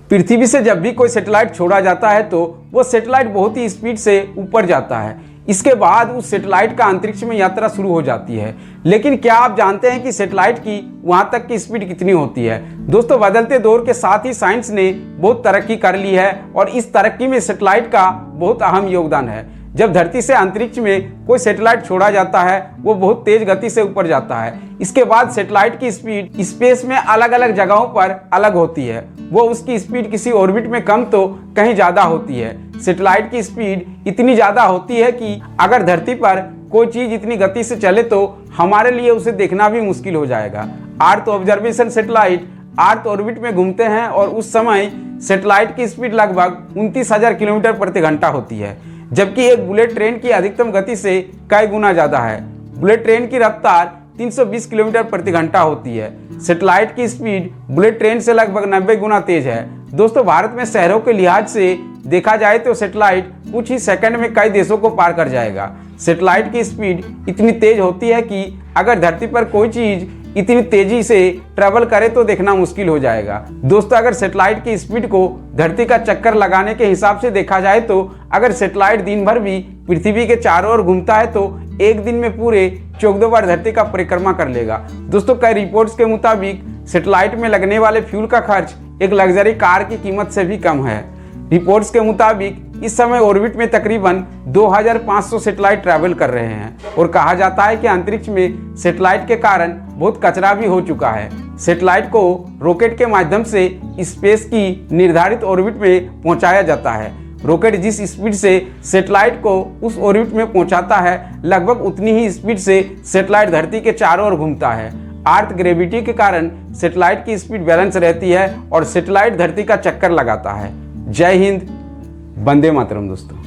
पृथ्वी से जब भी कोई सैटेलाइट छोड़ा जाता है तो वो सैटेलाइट बहुत ही स्पीड से ऊपर जाता है। इसके बाद उस सैटेलाइट का अंतरिक्ष में यात्रा शुरू हो जाती है। लेकिन क्या आप जानते हैं कि सैटेलाइट की वहाँ तक की स्पीड कितनी होती है? दोस्तों, बदलते दौर के साथ ही साइंस ने बहुत तरक्की कर ली है और इस तरक्की में सैटेलाइट का बहुत अहम योगदान है। जब धरती से अंतरिक्ष में कोई सैटेलाइट छोड़ा जाता है वो बहुत तेज गति से ऊपर जाता है। इसके बाद सैटेलाइट की स्पीड स्पेस में अलग अलग जगहों पर अलग होती है। वो उसकी स्पीड किसी ऑर्बिट में कम तो कहीं ज़्यादा होती है। सैटेलाइट की स्पीड इतनी ज़्यादा होती है कि अगर धरती पर कोई चीज़ इतनी गति से चले तो हमारे लिए उसे देखना भी मुश्किल हो जाएगा। Earth observation satellite earth orbit में घूमते हैं और उस समय सैटेलाइट की स्पीड लगभग 29,000 किलोमीटर प्रति घंटा होती है, जबकि एक बुलेट ट्रेन की अधिकतम गति से कई गुना ज़्यादा है। बुलेट ट्रेन की रफ्तार 320 किलोमीटर प्रति घंटा होती है। सैटेलाइट की स्पीड बुलेट ट्रेन से लगभग 90 गुना तेज है। दोस्तों, भारत में शहरों के लिहाज से देखा जाए तो सैटेलाइट कुछ ही सेकंड में कई देशों को पार कर जाएगा। सैटेलाइट की स्पीड इतनी तेज होती है कि अगर धरती पर कोई चीज़ इतनी तेजी से ट्रेवल करे तो देखना मुश्किल हो जाएगा। दोस्तों, अगर सैटेलाइट की स्पीड को धरती का चक्कर लगाने के हिसाब से देखा जाए तो अगर सैटेलाइट दिन भर भी पृथ्वी के चारों ओर घूमता है तो एक दिन में पूरे 14 बार धरती का परिक्रमा कर लेगा। दोस्तों, कई रिपोर्ट्स के मुताबिक सैटेलाइट में लगने वाले फ्यूल का खर्च एक लग्जरी कार की कीमत से भी कम है। रिपोर्ट्स के मुताबिक इस समय ऑर्बिट में तकरीबन 2500 सैटेलाइट ट्रैवल कर रहे हैं और कहा जाता है कि अंतरिक्ष में सैटेलाइट के कारण बहुत कचरा भी हो चुका है। सैटेलाइट को रॉकेट के माध्यम से स्पेस की निर्धारित ऑर्बिट में पहुंचाया जाता है। रॉकेट जिस स्पीड से सैटेलाइट को उस ऑर्बिट में पहुंचाता है लगभग उतनी ही स्पीड से सैटेलाइट धरती के चारों ओर घूमता है। अर्थ ग्रेविटी के कारण सैटेलाइट की स्पीड बैलेंस रहती है और सैटेलाइट धरती का चक्कर लगाता है। जय हिंद, वंदे मातरम दोस्तों।